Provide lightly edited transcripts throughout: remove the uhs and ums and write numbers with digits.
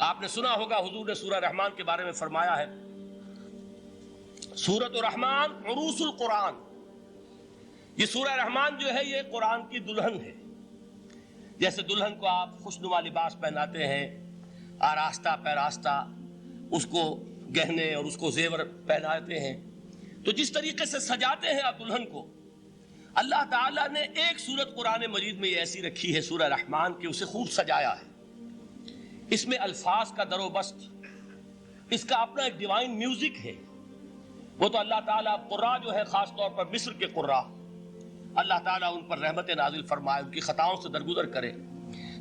آپ نے سنا ہوگا حضور نے سورہ رحمان کے بارے میں فرمایا ہے، سورۃ الرحمان عروس القرآن. یہ سورہ رحمان جو ہے یہ قرآن کی دلہن ہے. جیسے دلہن کو آپ خوشنما لباس پہناتے ہیں، آراستہ پیراستہ اس کو گہنے اور اس کو زیور پہناتے ہیں، تو جس طریقے سے سجاتے ہیں آپ دلہن کو، اللہ تعالیٰ نے ایک سورت قرآن مجید میں یہ ایسی رکھی ہے سورہ رحمان کہ اسے خوب سجایا ہے. اس میں الفاظ کا در و بست، اس کا اپنا ایک ڈیوائن میوزک ہے. وہ تو اللہ تعالیٰ قراء جو ہے، خاص طور پر مصر کے قراء، اللہ تعالیٰ ان پر رحمت نازل فرمائے، ان کی خطاؤں سے درگزر کرے.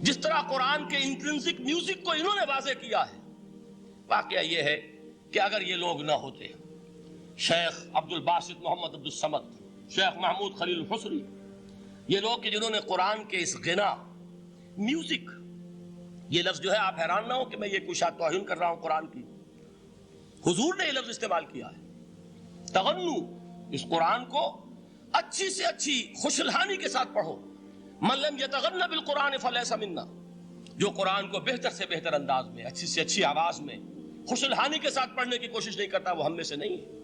جس طرح قرآن کے انٹرنسک میوزک کو انہوں نے واضح کیا ہے. واقعہ یہ ہے کہ اگر یہ لوگ نہ ہوتے، شیخ عبد الباسط محمد عبد الصمد، شیخ محمود خلیل الحصری، یہ لوگ کہ جنہوں نے قرآن کے اس غنا، میوزک، یہ لفظ جو ہے آپ حیران نہ ہو کہ میں یہ کوئی شاید توہین کر رہا ہوں قرآن کی، حضور نے یہ لفظ استعمال کیا ہے. تغنو، اس قرآن کو اچھی سے اچھی خوشلحانی کے ساتھ پڑھو. من لم یتغن بالقرآن فلیس منا، جو قرآن کو بہتر سے بہتر انداز میں، اچھی سے اچھی آواز میں، خوشلحانی کے ساتھ پڑھنے کی کوشش نہیں کرتا، وہ ہم میں سے نہیں ہے.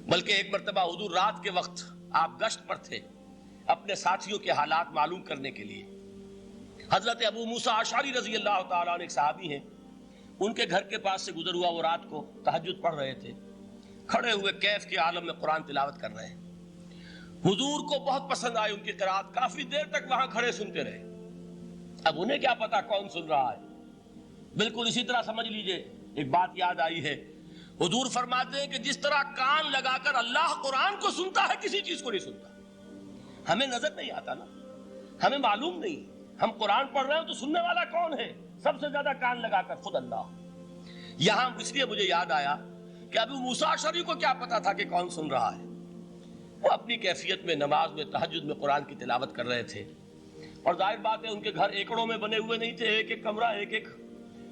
بلکہ ایک مرتبہ حضور رات کے وقت آپ گشت پر تھے اپنے ساتھیوں کے حالات معلوم کرنے کے لیے. حضرت ابو موسیٰ اشعری رضی اللہ تعالیٰ عنہ ایک صحابی ہیں، ان کے گھر کے پاس سے گزر ہوا، وہ رات کو تہجد پڑھ رہے تھے، کھڑے ہوئے کیف کے عالم میں قرآن تلاوت کر رہے ہیں. حضور کو بہت پسند آئی ان کی قرات، کافی دیر تک وہاں کھڑے سنتے رہے. اب انہیں کیا پتا کون سن رہا ہے. بالکل اسی طرح سمجھ لیجئے ایک بات یاد آئی ہے. حضور فرماتے ہیں کہ جس طرح کان لگا کر اللہ قرآن کو سنتا ہے، کسی چیز کو نہیں سنتا. ہمیں نظر نہیں آتا نا، ہمیں معلوم نہیں، ہم قرآن پڑھ رہے ہیں تو سننے والا کون ہے؟ سب سے زیادہ کان لگا کر خود اللہ. یہاں اس لیے مجھے یاد آیا کہ ابو موسیٰ اشعری کو کیا پتا تھا کہ کون سن رہا ہے. وہ اپنی کیفیت میں نماز میں تہجد میں قرآن کی تلاوت کر رہے تھے، اور ظاہر بات ہے ان کے گھر ایکڑوں میں بنے ہوئے نہیں تھے، ایک ایک کمرہ، ایک ایک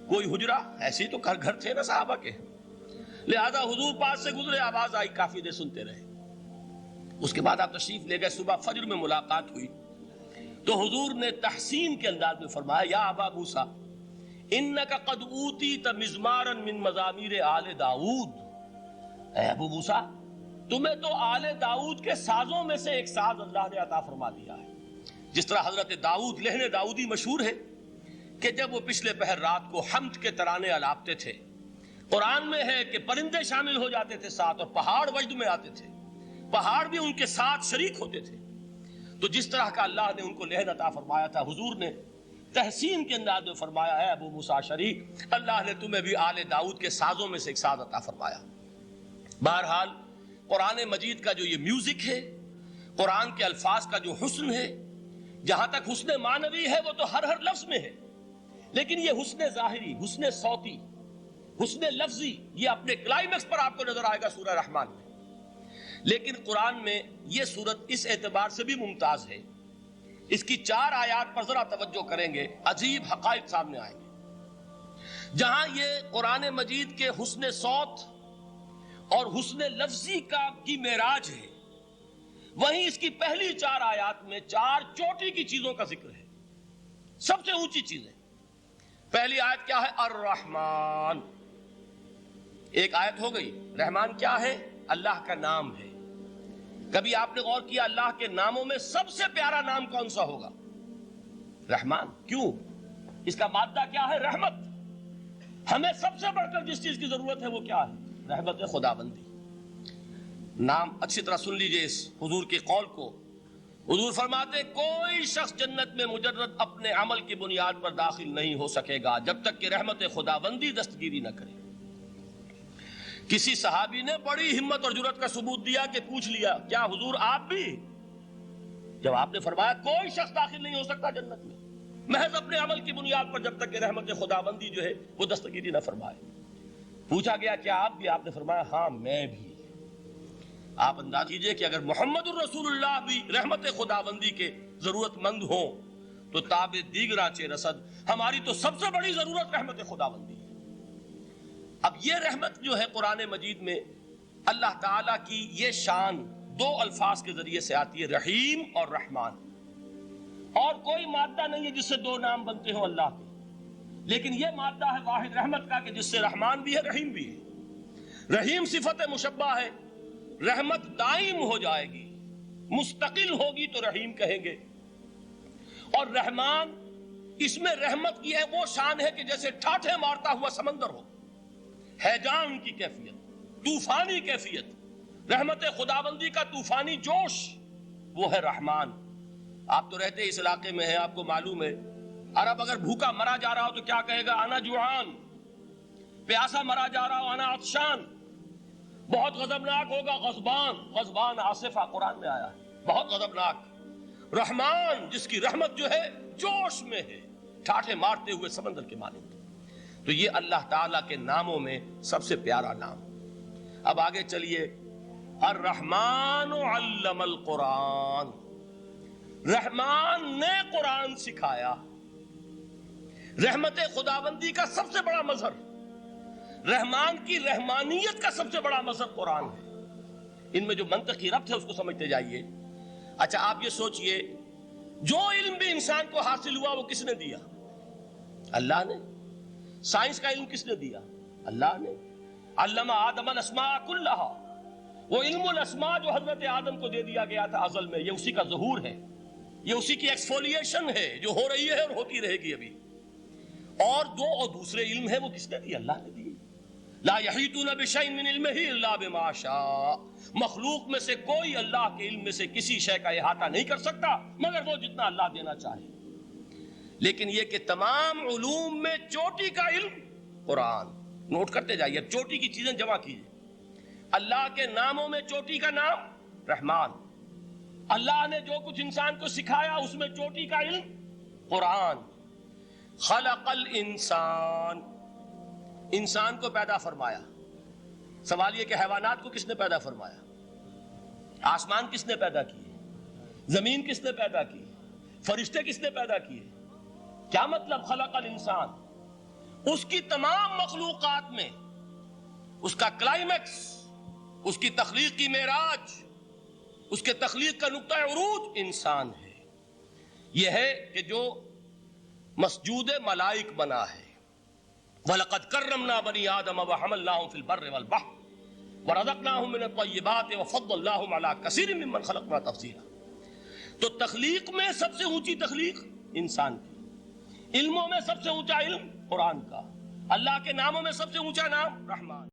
کوئی حجرہ، ایسے ہی تو گھر تھے نا صحابہ کے. لہذا حضور پاس سے گزرے، آواز آئی، کافی دیر سنتے رہے. اس کے بعد آپ تشریف لے گئے، صبح فجر میں ملاقات ہوئی تو حضور نے تحسین کے انداز میں فرمایا، یا ابا موسیٰ انک قد اوتیت مزمارا من مزامیر آل داؤد. اے ابو موسیٰ، تمہیں تو آل داؤد کے سازوں میں سے ایک ساز اللہ نے عطا فرما دیا ہے. جس طرح حضرت داؤد، لہن داؤدی مشہور ہے کہ جب وہ پچھلے پہر رات کو حمد کے ترانے الاپتے تھے، قرآن میں ہے کہ پرندے شامل ہو جاتے تھے ساتھ، اور پہاڑ وجد میں آتے تھے، پہاڑ بھی ان کے ساتھ شریک ہوتے تھے. تو جس طرح کا اللہ نے ان کو لہن عطا فرمایا تھا، حضور نے تحسین کے انداز میں فرمایا ہے ابو موسیٰ اشعری، اللہ نے تمہیں بھی آل داؤد کے سازوں میں سے ایک ساز عطا فرمایا. بہرحال قرآن مجید کا جو یہ میوزک ہے، قرآن کے الفاظ کا جو حسن ہے، جہاں تک حسن معنوی ہے وہ تو ہر لفظ میں ہے، لیکن یہ حسن ظاہری، حسن صوتی، حسن لفظی، یہ اپنے کلائمیکس پر آپ کو نظر آئے گا سورہ رحمان میں. لیکن قرآن میں یہ سورت اس اعتبار سے بھی ممتاز ہے، اس کی 4 آیات پر ذرا توجہ کریں گے، عجیب حقائق سامنے آئیں گے. جہاں یہ قرآن مجید کے حسن صوت اور حسن لفظی کی معراج ہے، وہیں اس کی پہلی 4 آیات میں 4 چوٹی کی چیزوں کا ذکر ہے، سب سے اونچی چیزیں. پہلی آیت کیا ہے؟ الرحمن. ایک آیت ہو گئی. رحمان کیا ہے؟ اللہ کا نام ہے. کبھی آپ نے غور کیا اللہ کے ناموں میں سب سے پیارا نام کون سا ہوگا؟ رحمان. کیوں؟ اس کا مادہ کیا ہے؟ رحمت. ہمیں سب سے بڑھ کر جس چیز کی ضرورت ہے وہ کیا ہے؟ رحمت خداوندی. نام اچھی طرح سن لیجئے اس حضور کے قول کو. حضور فرماتے کوئی شخص جنت میں مجرد اپنے عمل کی بنیاد پر داخل نہیں ہو سکے گا جب تک کہ رحمت خداوندی دستگیری نہ کرے. کسی صحابی نے بڑی ہمت اور جرأت کا ثبوت دیا کہ پوچھ لیا، کیا حضور آپ بھی؟ جب آپ نے فرمایا کوئی شخص داخل نہیں ہو سکتا جنت میں محض اپنے عمل کی بنیاد پر جب تک کہ رحمت خداوندی جو ہے وہ دستگیری نہ فرمائے. پوچھا گیا کیا آپ بھی؟ آپ نے فرمایا ہاں میں بھی. آپ انداز کیجئے کہ اگر محمد الرسول اللہ بھی رحمت خداوندی کے ضرورت مند ہوں تو تاب دیگراں چہ رسد، ہماری تو سب سے بڑی ضرورت رحمت خداوندی ہے. اب یہ رحمت جو ہے قرآن مجید میں اللہ تعالیٰ کی یہ شان 2 الفاظ کے ذریعے سے آتی ہے، رحیم اور رحمان. اور کوئی مادہ نہیں ہے جس سے 2 نام بنتے ہوں اللہ کے. لیکن یہ مادہ ہے واحد رحمت کا کہ جس سے رحمان بھی ہے رحیم بھی ہے. رحیم صفت مشبہ ہے. رحمت دائم ہو جائے گی، مستقل ہوگی تو رحیم کہیں گے. اور رحمان، اس میں رحمت کی ہے وہ شان ہے کہ جیسے ٹھاٹھے مارتا ہوا سمندر ہو، ہیجان کی کیفیت، طوفانی کیفیت. رحمت خداوندی کا طوفانی جوش وہ ہے رحمان. آپ تو رہتے اس علاقے میں ہیں، آپ کو معلوم ہے عرب اگر بھوکا مرا جا رہا ہو تو کیا کہے گا؟ انا جوعان. پیاسا مرا جا رہا ہو انا عطشان. بہت غضبناک ہوگا غضبان. غضبان آصفہ قرآن میں آیا ہے، بہت غضبناک. رحمان جس کی رحمت جو ہے جوش میں ہے، ٹھاٹھے مارتے ہوئے سمندر کے مانند. تو یہ اللہ تعالیٰ کے ناموں میں سب سے پیارا نام. اب آگے چلیے. الرحمن علم القرآن. رحمان نے قرآن سکھایا. رحمت خداوندی کا سب سے بڑا مظہر، رحمان کی رحمانیت کا سب سے بڑا مظہر قرآن ہے. ان میں جو منطقی ربط ہے اس کو سمجھتے جائیے. اچھا آپ یہ سوچئے، جو علم بھی انسان کو حاصل ہوا وہ کس نے دیا؟ اللہ نے. سائنس کا علم کس نے دیا؟ اللہ نے. علم آدم الاسماء کلہا. وہ علم الاسماء جو حضرت آدم کو دے دیا گیا تھا ازل میں، یہ اسی کا ظہور ہے، یہ اسی کی ایکسفولیشن ہے جو ہو رہی ہے اور ہوتی رہے گی ابھی. اور دوسرے علم ہے وہ کس نے دی؟ اللہ نے دی. لا یحیطون بشیء من علمہ الا بما شاء. مخلوق میں سے کوئی اللہ کے علم میں سے کسی شے کا احاطہ نہیں کر سکتا مگر وہ جتنا اللہ دینا چاہے. لیکن یہ کہ تمام علوم میں چوٹی کا علم قرآن. نوٹ کرتے جائیے، اب چوٹی کی چیزیں جمع کیجیے. اللہ کے ناموں میں چوٹی کا نام رحمان. اللہ نے جو کچھ انسان کو سکھایا اس میں چوٹی کا علم قرآن. خلق الانسان. انسان کو پیدا فرمایا. سوال یہ کہ حیوانات کو کس نے پیدا فرمایا؟ آسمان کس نے پیدا کیے؟ زمین کس نے پیدا کی؟ فرشتے کس نے پیدا کیے؟ کیا مطلب خلق الانسان؟ اس کی تمام مخلوقات میں اس کا کلائمیکس، اس کی تخلیق کی معراج، اس کے تخلیق کا نقطہ عروج انسان ہے. یہ ہے کہ جو مسجود ملائک بنا ہے. وَلَقَدْ كَرَّمْنَا بَنِي آدَمَ وَحَمَلْنَاهُمْ فِي الْبَرِّ وَالْبَحْرِ وَرَزَقْنَاهُمْ مِنَ الطَّيِّبَاتِ وَفَضَّلْنَاهُمْ عَلَى كَثِيرٍ مِّمَّنْ خَلَقْنَا تَفْضِيلًا. تو تخلیق میں سب سے اونچی تخلیق انسان کی. علموں میں سب سے اونچا علم قرآن کا. اللہ کے ناموں میں سب سے اونچا نام رحمان.